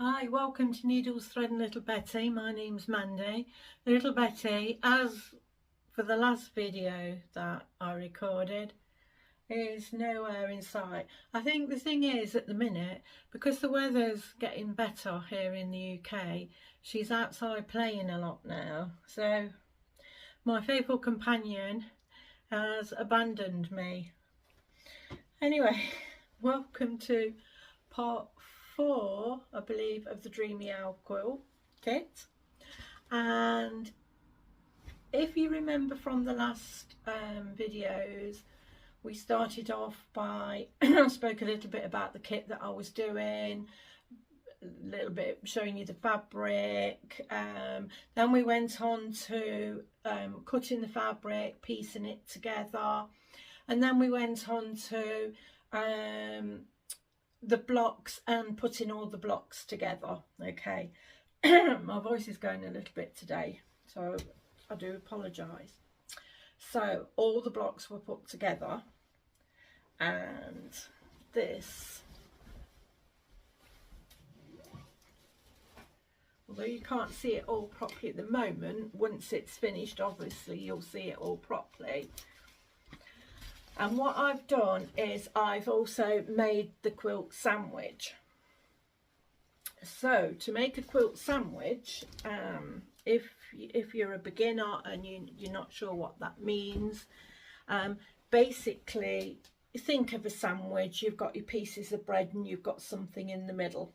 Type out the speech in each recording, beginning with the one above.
Hi, welcome to Needles, Thread and Little Betty. My name's Mandy. Little Betty, as for the last video that I recorded, is nowhere in sight. I think the thing is, at the minute, because the weather's getting better here in the UK, she's outside playing a lot now. So my faithful companion has abandoned me. Anyway, welcome to part 4, I believe, of the Dreamy Owl quilt kit. And if you remember from the last videos, we started off by I spoke a little bit about the kit that I was doing, a little bit showing you the fabric, then we went on to cutting the fabric, piecing it together, and then we went on to the blocks and putting all the blocks together. Okay. My voice is going a little bit today, so I do apologize. So all the blocks were put together, and this, although you can't see it all properly at the moment, once it's finished obviously you'll see it all properly. And what I've done is I've also made the quilt sandwich. So to make a quilt sandwich, if you're a beginner and you're not sure what that means, basically think of a sandwich. You've got your pieces of bread and you've got something in the middle,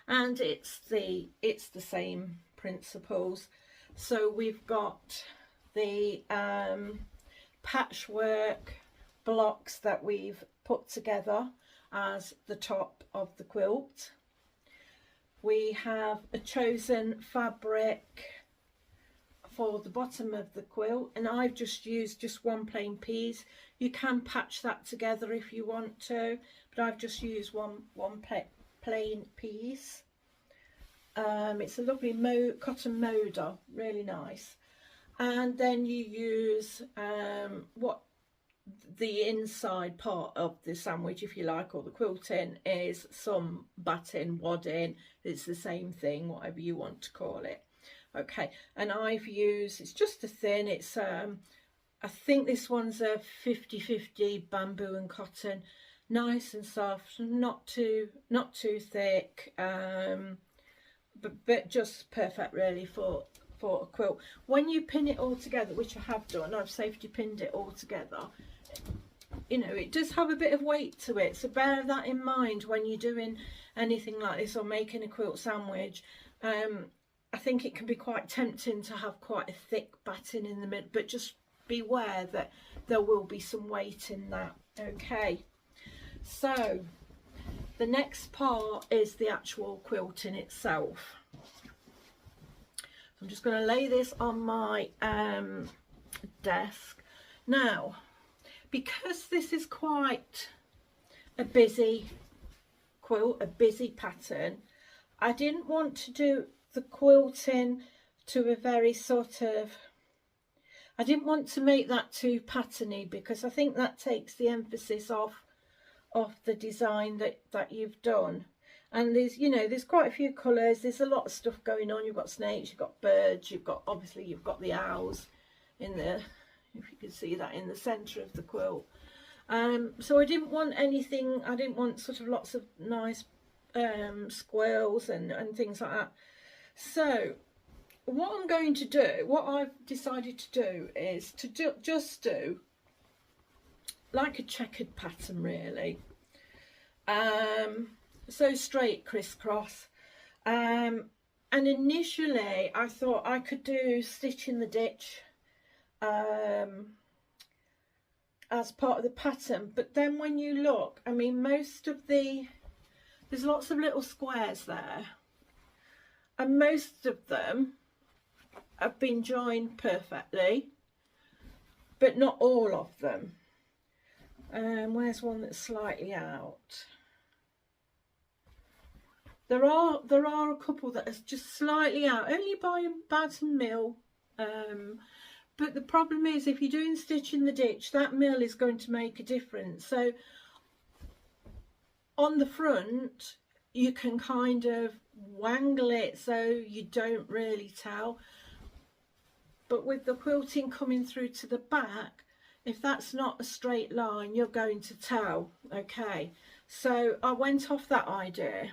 and it's the same principles. So we've got the patchwork blocks that we've put together as the top of the quilt. We have a chosen fabric for the bottom of the quilt, and I've just used just one plain piece. You can patch that together if you want to, but I've just used one plain piece. It's a lovely cotton moder, really nice. And then you use what the inside part of the sandwich, if you like, or the quilting, is some batting, wadding. It's the same thing, whatever you want to call it. Okay, and I've used, it's just a thin, it's I think this one's a 50-50 bamboo and cotton, nice and soft, not too thick, but just perfect really for a quilt. When you pin it all together, which I have done, I've safety pinned it all together, you know, it does have a bit of weight to it, so bear that in mind when you're doing anything like this or making a quilt sandwich. I think it can be quite tempting to have quite a thick batting in the middle, but just beware that there will be some weight in that. Okay, so the next part is the actual quilting itself. I'm just going to lay this on my desk now. Because this is quite a busy quilt, a busy pattern, I didn't want to do the quilting to a very sort of, I didn't want to make that too patterny, because I think that takes the emphasis off the design that you've done. And there's, you know, there's quite a few colours, there's a lot of stuff going on. You've got snakes, you've got birds, you've got, obviously you've got the owls in there, if you can see that in the centre of the quilt. So I didn't want anything, I didn't want sort of lots of nice squirrels and things like that. So what I'm going to do, what I've decided to do, is to just do like a checkered pattern really. So straight crisscross. And initially I thought I could do stitch in the ditch as part of the pattern, but then when you look, I mean, most of there's lots of little squares there, and most of them have been joined perfectly, but not all of them. Where's one that's slightly out? There are a couple that are just slightly out, only by about a mil. But the problem is, if you're doing stitch in the ditch, that mill is going to make a difference. So on the front, you can kind of wangle it so you don't really tell. But with the quilting coming through to the back, if that's not a straight line, you're going to tell. Okay, so I went off that idea,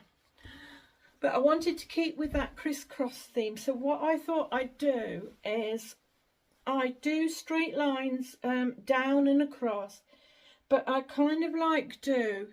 but I wanted to keep with that crisscross theme. So what I thought I'd do is I do straight lines down and across, but I kind of like do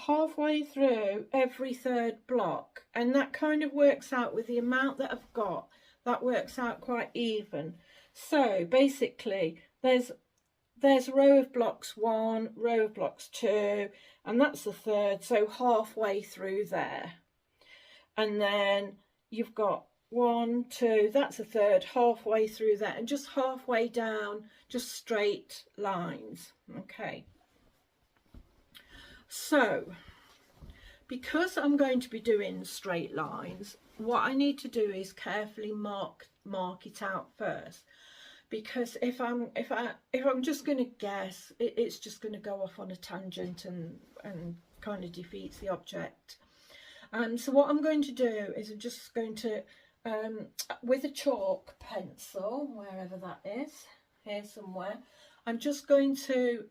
halfway through every third block, and that kind of works out with the amount that I've got. That works out quite even. So basically there's a row of blocks 1, row of blocks 2, and that's the third, so halfway through there. And then you've got 1, 2, that's a third, halfway through there, and just halfway down, just straight lines. Okay, so because I'm going to be doing straight lines, what I need to do is carefully mark it out first, because if I'm just going to guess, it's just going to go off on a tangent and kind of defeats the object. So what I'm going to do is I'm just going to with a chalk pencil, wherever that is, here somewhere, I'm just going to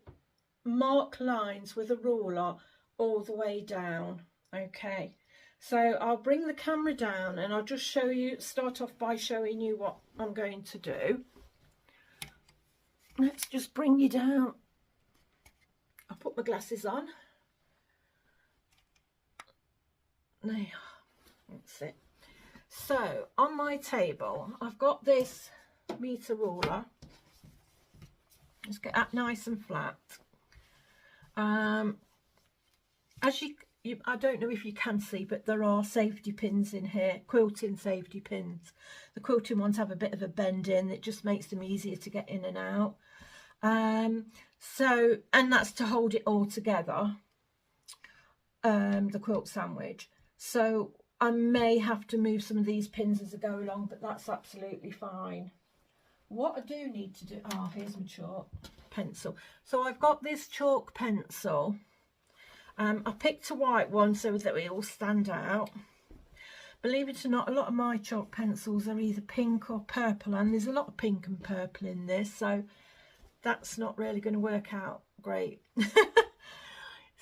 mark lines with a ruler all the way down. Okay, so I'll bring the camera down and I'll just start off by showing you what I'm going to do. Let's just bring you down. I'll put my glasses on. There you are. That's it. So on my table I've got this meter ruler. Let's get that nice and flat. As I don't know if you can see, but there are safety pins in here, quilting safety pins. The quilting ones have a bit of a bend in, it just makes them easier to get in and out. And that's to hold it all together, the quilt sandwich. So I may have to move some of these pins as I go along, but that's absolutely fine. What I do need to do, here's my chalk pencil. So I've got this chalk pencil. I picked a white one so that it all stand out. Believe it or not, a lot of my chalk pencils are either pink or purple, and there's a lot of pink and purple in this, so that's not really going to work out great.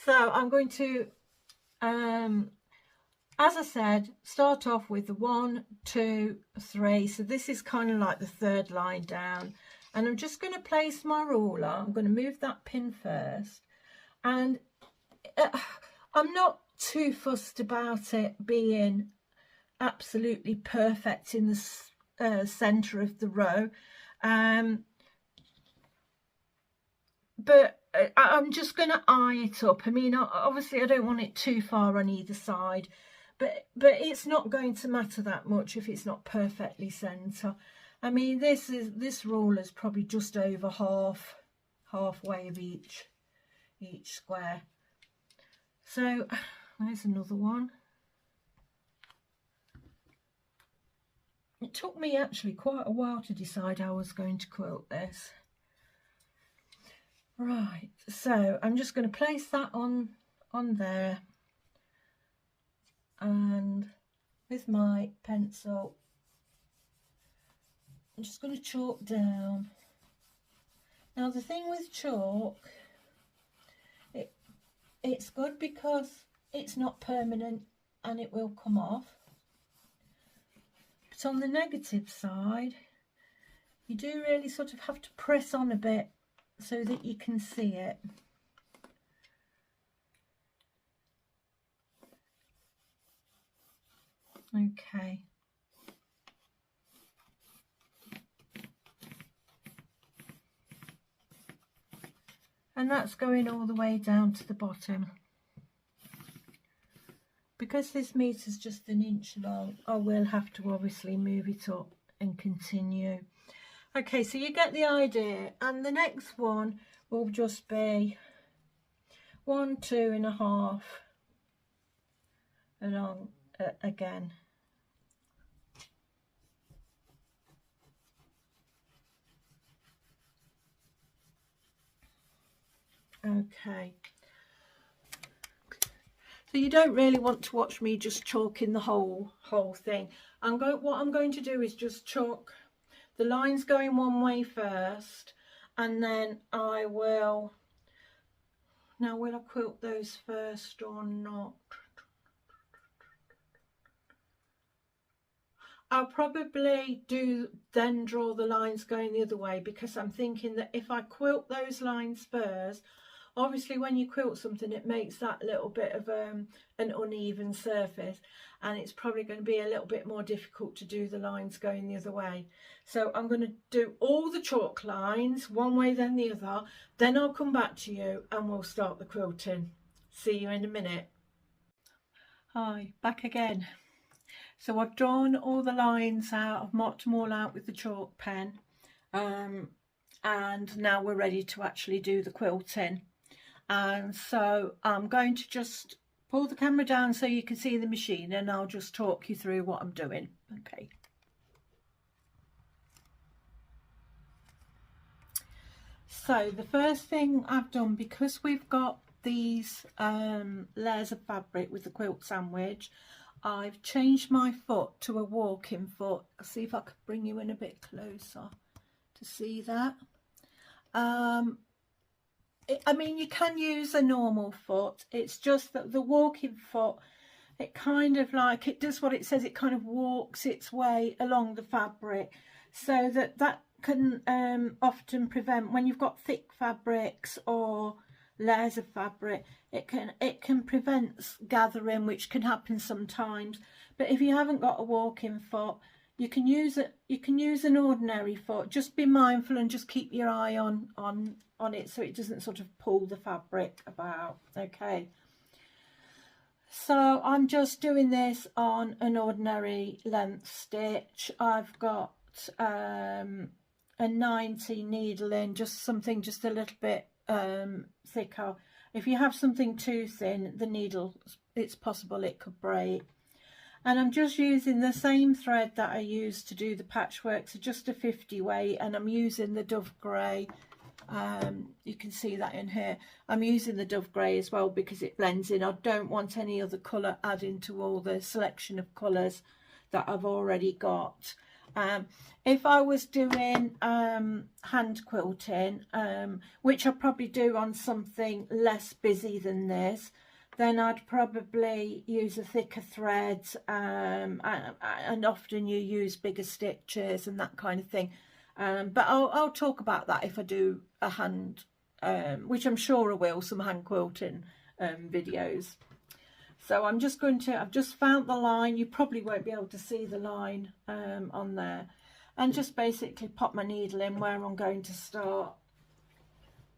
So I'm going to, as I said, start off with the 1, 2, 3. So this is kind of like the third line down, and I'm just going to place my ruler. I'm going to move that pin first, and I'm not too fussed about it being absolutely perfect in the centre of the row, but I'm just going to eye it up. I mean, obviously I don't want it too far on either side, but it's not going to matter that much if it's not perfectly centre. I mean, this ruler is probably just over halfway of each square. So there's another one. It took me actually quite a while to decide how I was going to quilt this. Right, so I'm just going to place that on there, and with my pencil I'm just going to chalk down. Now the thing with chalk, it's good because it's not permanent and it will come off. But on the negative side, you do really sort of have to press on a bit so that you can see it. Okay. And that's going all the way down to the bottom. Because this meter's just an inch long, I will have to obviously move it up and continue. Okay, so you get the idea, and the next one will just be 1, 2.5 along again. Okay, So you don't really want to watch me just chalking the whole thing. What I'm going to do is just chalk the lines going one way first, and then I will, now will I quilt those first or not? I'll probably then draw the lines going the other way, because I'm thinking that if I quilt those lines first, obviously when you quilt something it makes that little bit of an uneven surface, and it's probably going to be a little bit more difficult to do the lines going the other way. So I'm going to do all the chalk lines one way then the other, then I'll come back to you and we'll start the quilting. See you in a minute. Hi, back again. So I've drawn all the lines out, I've marked them all out with the chalk pen, and now we're ready to actually do the quilting. And so I'm going to just pull the camera down so you can see the machine, and I'll just talk you through what I'm doing. Okay. So the first thing I've done, because we've got these layers of fabric with the quilt sandwich, I've changed my foot to a walking foot. I'll see if I could bring you in a bit closer to see that. I mean, you can use a normal foot. It's just that the walking foot, it kind of like, it does what it says, it kind of walks its way along the fabric, so that can often prevent, when you've got thick fabrics or layers of fabric, it can prevent gathering, which can happen sometimes. But if you haven't got a walking foot, you can use an ordinary foot. Just be mindful and just keep your eye on it so it doesn't sort of pull the fabric about. Okay, so I'm just doing this on an ordinary length stitch. I've got a 90 needle in, just something just a little bit thicker. If you have something too thin, the needle, it's possible it could break. And I'm just using the same thread that I used to do the patchwork, so just a 50 weight, and I'm using the dove grey. You can see that in here. I'm using the dove grey as well because it blends in. I don't want any other colour adding to all the selection of colours that I've already got. If I was doing hand quilting, which I probably do on something less busy than this, then I'd probably use a thicker thread, and often you use bigger stitches and that kind of thing. But I'll talk about that if I do a hand, which I'm sure I will, some hand quilting videos. So I'm just going to, I've just found the line. You probably won't be able to see the line on there, and just basically pop my needle in where I'm going to start.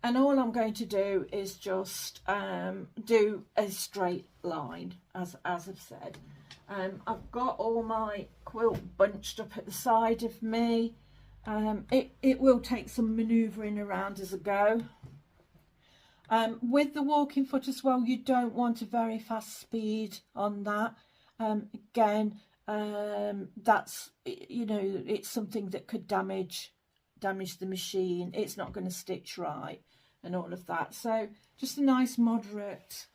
And all I'm going to do is just do a straight line, as I've said. I've got all my quilt bunched up at the side of me. It will take some manoeuvring around as I go. With the walking foot as well, you don't want a very fast speed on that. Again, that's, you know, it's something that could damage the machine. It's not going to stitch right and all of that. So just a nice moderate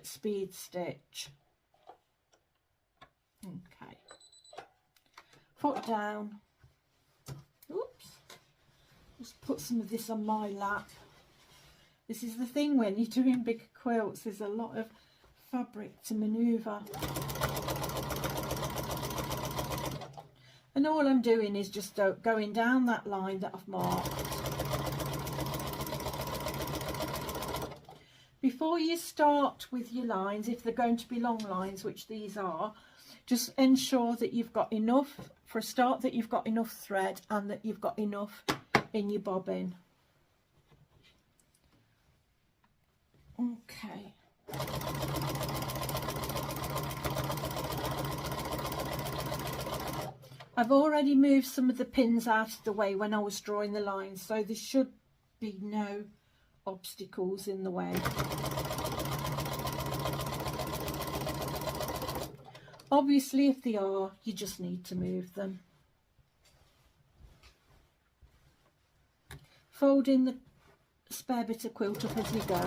speed stitch. Okay, foot down. Oops, just put some of this on my lap. This is the thing when you're doing big quilts, there's a lot of fabric to manoeuvre. And all I'm doing is just going down that line that I've marked. Before you start with your lines, if they're going to be long lines, which these are, just ensure that you've got enough, for a start, that you've got enough thread and that you've got enough in your bobbin. Okay. I've already moved some of the pins out of the way when I was drawing the lines, so there should be no obstacles in the way. Obviously, if they are, you just need to move them. Folding the spare bit of quilt up as you go.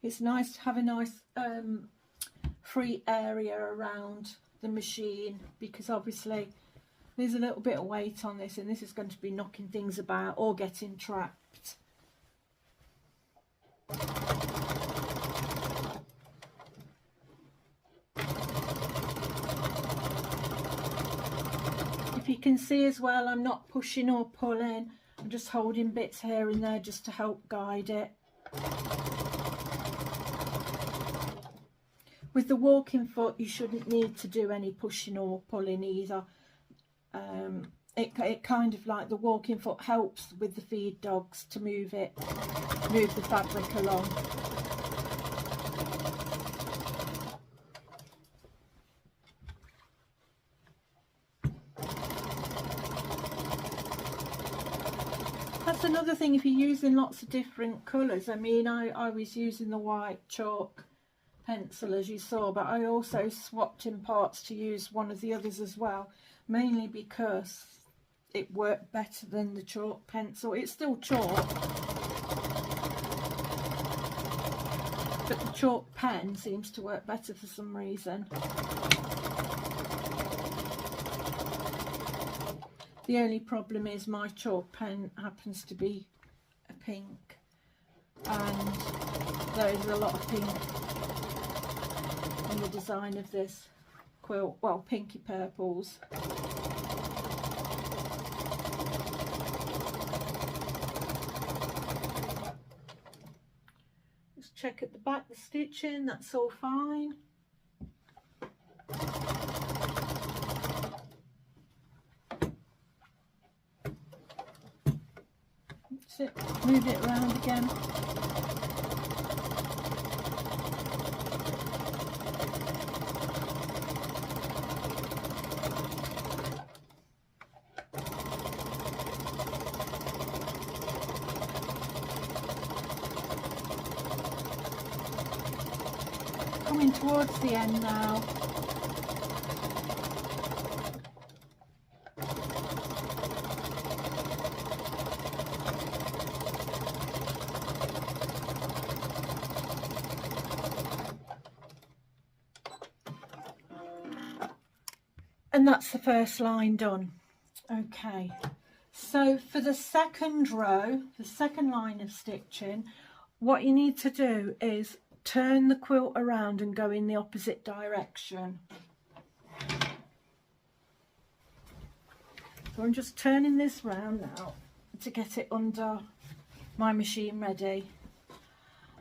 It's nice to have a nice free area around the machine, because obviously there's a little bit of weight on this and this is going to be knocking things about or getting trapped. If you can see as well, I'm not pushing or pulling, I'm just holding bits here and there just to help guide it. With the walking foot, you shouldn't need to do any pushing or pulling either. It kind of like the walking foot helps with the feed dogs to move the fabric along. That's another thing, if you're using lots of different colours. I mean, I was using the white chalk pencil as you saw, but I also swapped in parts to use one of the others as well, mainly because it worked better than the chalk pencil. It's still chalk, but the chalk pen seems to work better for some reason. The only problem is my chalk pen happens to be a pink, and there is a lot of pink in the design of this quilt, well, pinky purples. Let's check at the back, the stitching, that's all fine. That's it, move it around again. Coming towards the end now. And that's the first line done. Okay, so for the second row, the second line of stitching, what you need to do is turn the quilt around and go in the opposite direction. So I'm just turning this round now to get it under my machine ready.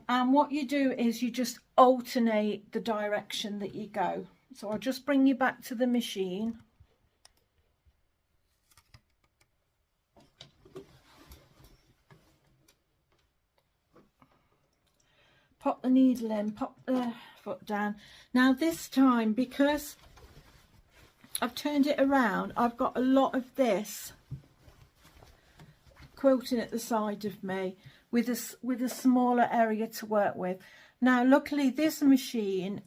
And what you do is you just alternate the direction that you go. So I'll just bring you back to the machine. Pop the needle in, pop the foot down. Now this time, because I've turned it around, I've got a lot of this quilting at the side of me with a smaller area to work with. Now luckily this machine,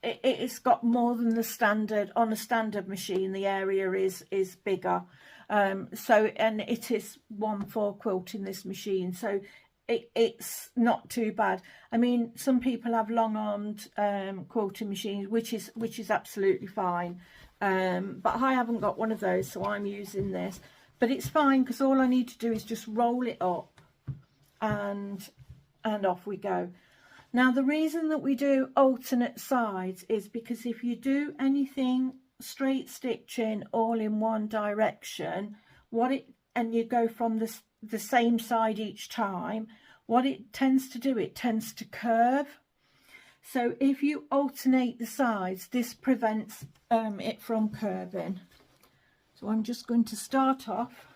it's got more than the standard. On a standard machine the area is bigger, so, and it is 1/4 quilting this machine, so it's not too bad. I mean, some people have long-armed quilting machines, which is absolutely fine, but I haven't got one of those, so I'm using this. But it's fine because all I need to do is just roll it up and off we go. Now the reason that we do alternate sides is because if you do anything straight stitching all in one direction, and you go from the same side each time, what it tends to do, it tends to curve. So if you alternate the sides, this prevents it from curving. So I'm just going to start off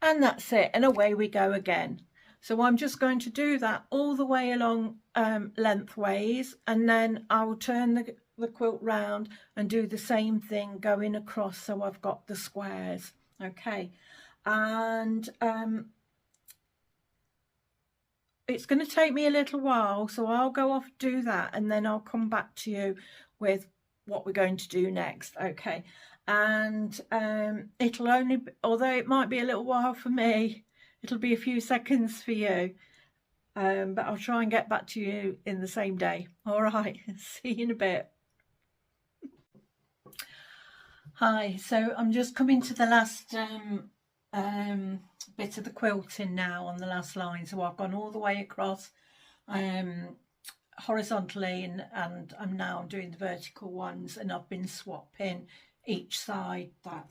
and that's it, and away we go again. So I'm just going to do that all the way along lengthways, and then I'll turn the quilt round and do the same thing going across, so I've got the squares. Okay, and it's going to take me a little while, so I'll go off do that, and then I'll come back to you with what we're going to do next. Okay, and it'll only, although it might be a little while for me, it'll be a few seconds for you, but I'll try and get back to you in the same day. All right, see you in a bit. Hi, so I'm just coming to the last bit of the quilting now, on the last line. So I've gone all the way across horizontally, and I'm now doing the vertical ones, and I've been swapping each side that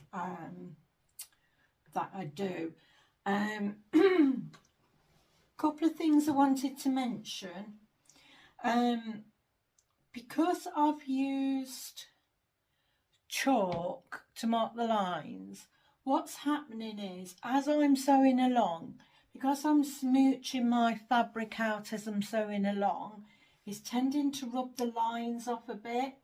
that I do. Couple of things I wanted to mention. Because I've used chalk to mark the lines, what's happening is, as I'm sewing along, because I'm smooching my fabric out as I'm sewing along, it's tending to rub the lines off a bit.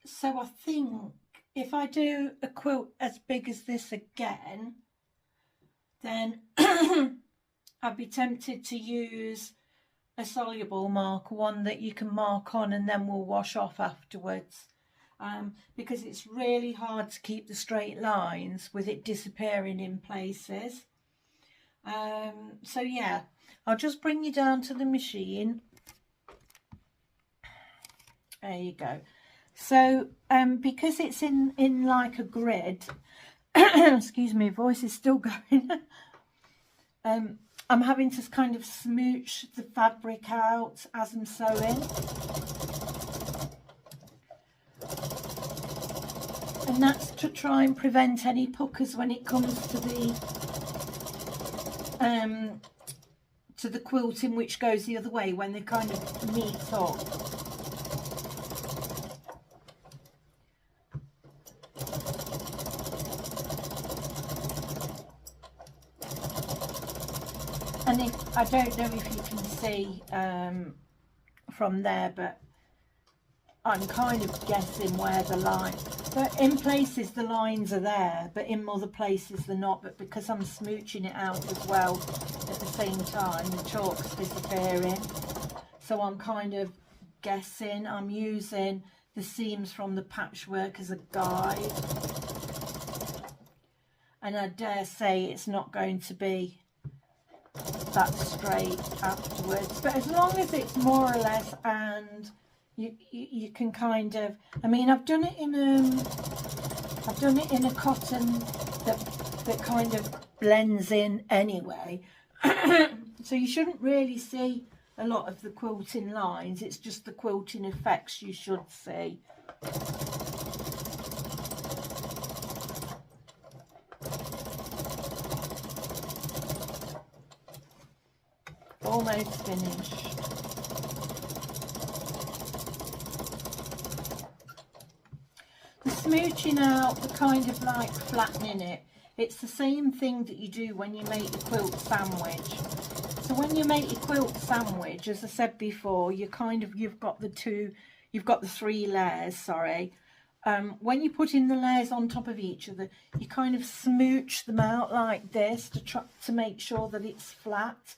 So I think if I do a quilt as big as this again, then I'd be tempted to use a soluble marker, one that you can mark on and then we'll wash off afterwards, because it's really hard to keep the straight lines with it disappearing in places. So yeah, I'll just bring you down to the machine. There you go. So because it's in like a grid, excuse me, voice is still going. I'm having to kind of smooch the fabric out as I'm sewing. And that's to try and prevent any puckers when it comes to the quilting, which goes the other way when they kind of meet up. And I don't know if you can see from there, but I'm kind of guessing where the line, but in places the lines are there, but in other places they're not. But because I'm smooching it out as well at the same time, the chalk's disappearing. So I'm kind of guessing. I'm using the seams from the patchwork as a guide. And I dare say it's not going to be that straight afterwards, but as long as it's more or less, and you can kind of, I mean, I've done it in a cotton that kind of blends in anyway. So you shouldn't really see a lot of the quilting lines, it's just the quilting effects you should see. Almost finished. The smooching out, the kind of like flattening it, it's the same thing that you do when you make your quilt sandwich. So when you make your quilt sandwich, as I said before, you've got the three layers, sorry. When you put in the layers on top of each other, you kind of smooch them out like this to make sure that it's flat,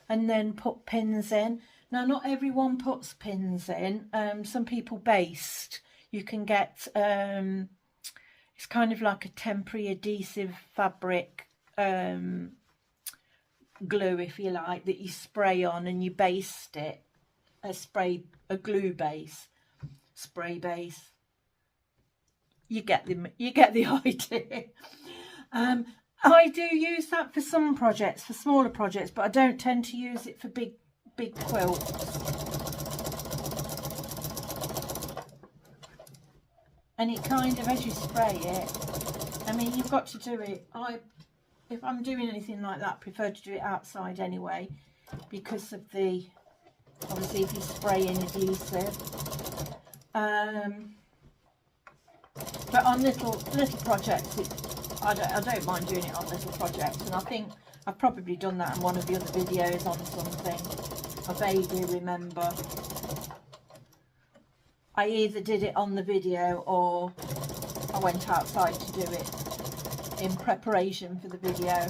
and then put pins in. Now, not everyone puts pins in. Some people baste. You can get, it's kind of like a temporary adhesive fabric glue, if you like, that you spray on and you baste it. A glue base, spray base. You get the idea. I do use that for some projects, for smaller projects, but I don't tend to use it for big quilts. And it kind of, as you spray it, I mean, you've got to do it. If I'm doing anything like that, I prefer to do it outside anyway, because of the, obviously if you spray in adhesive. But on little projects, I don't mind doing it on little projects, and I think I've probably done that in one of the other videos on something. I vaguely remember. I either did it on the video or I went outside to do it in preparation for the video.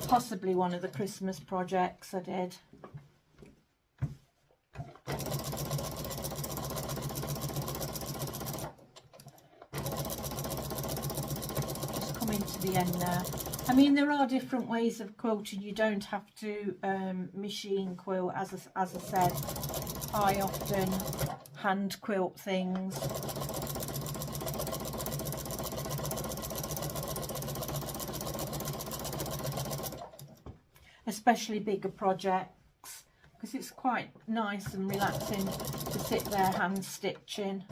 Possibly one of the Christmas projects I did. Just coming to the end now. I mean, there are different ways of quilting. You don't have to machine quilt. As I said, I often hand quilt things. Especially bigger projects, because it's quite nice and relaxing to sit there hand stitching.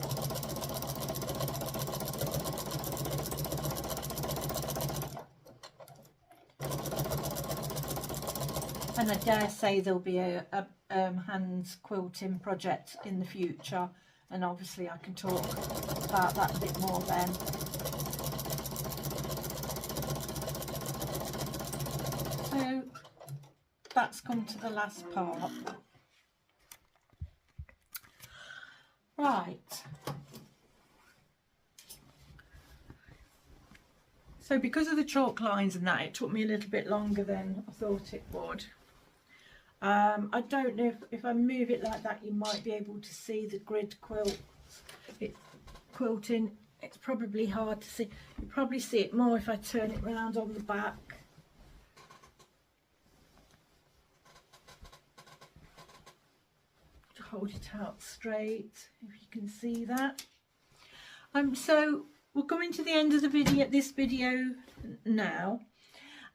And I dare say there'll be a hand quilting project in the future, and obviously I can talk about that a bit more then. So that's come to the last part. Right. So because of the chalk lines and that, it took me a little bit longer than I thought it would. I don't know if I move it like that, you might be able to see the grid quilting. It's probably hard to see. You probably see it more if I turn it round on the back. Hold it out straight, if you can see that. So we're coming to the end of the video, this video now,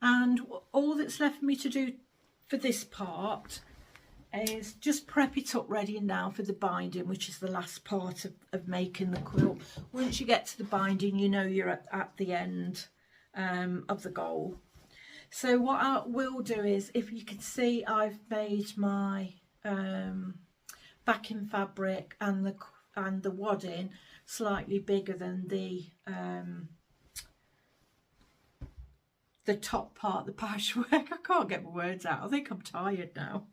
and all that's left for me to do for this part is just prep it up ready now for the binding, which is the last part of making the quilt. Once you get to the binding, you know you're at the end of the goal. So what I will do is, if you can see, I've made my backing fabric and the wadding slightly bigger than the top part, the patchwork. I can't get my words out. I think I'm tired now.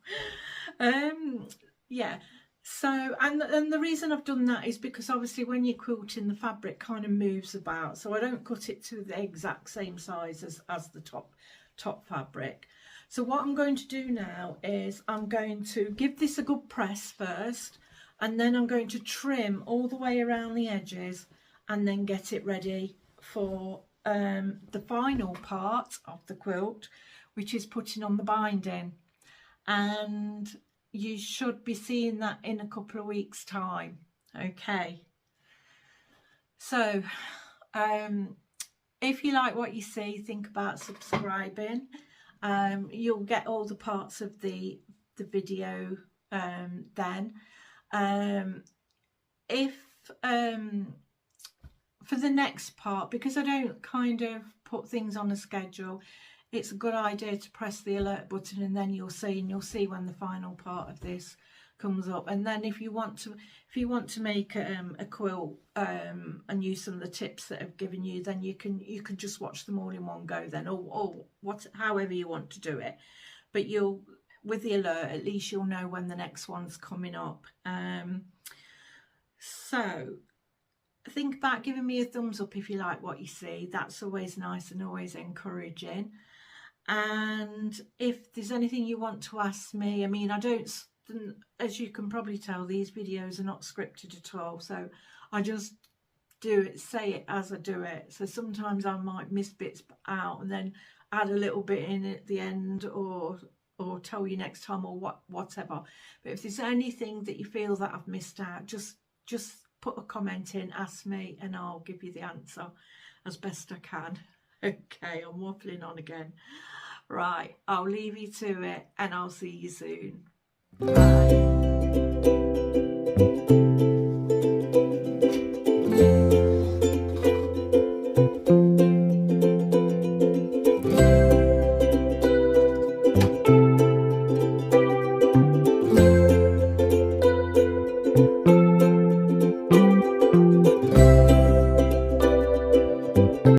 Yeah, so and the reason I've done that is because obviously when you're quilting, the fabric kind of moves about, so I don't cut it to the exact same size as the top fabric. So what I'm going to do now is I'm going to give this a good press first, and then I'm going to trim all the way around the edges and then get it ready for the final part of the quilt, which is putting on the binding. And you should be seeing that in a couple of weeks' time. Okay. So if you like what you see, think about subscribing. You'll get all the parts of the video then. For the next part, because I don't kind of put things on a schedule, it's a good idea to press the alert button, and then you'll see when the final part of this comes up. And then if you want to make a quilt and use some of the tips that I've given you, then you can just watch them all in one go then, or however you want to do it. But with the alert, at least you'll know when the next one's coming up. So think about giving me a thumbs up if you like what you see. That's always nice and always encouraging. And if there's anything you want to ask me, I mean, I don't, as you can probably tell, these videos are not scripted at all, so I just say it as I do it. So sometimes I might miss bits out and then add a little bit in at the end, or tell you next time, or whatever. But if there's anything that you feel that I've missed out, just put a comment in, ask me, and I'll give you the answer as best I can. Okay, I'm waffling on again. Right, I'll leave you to it, and I'll see you soon. Bye.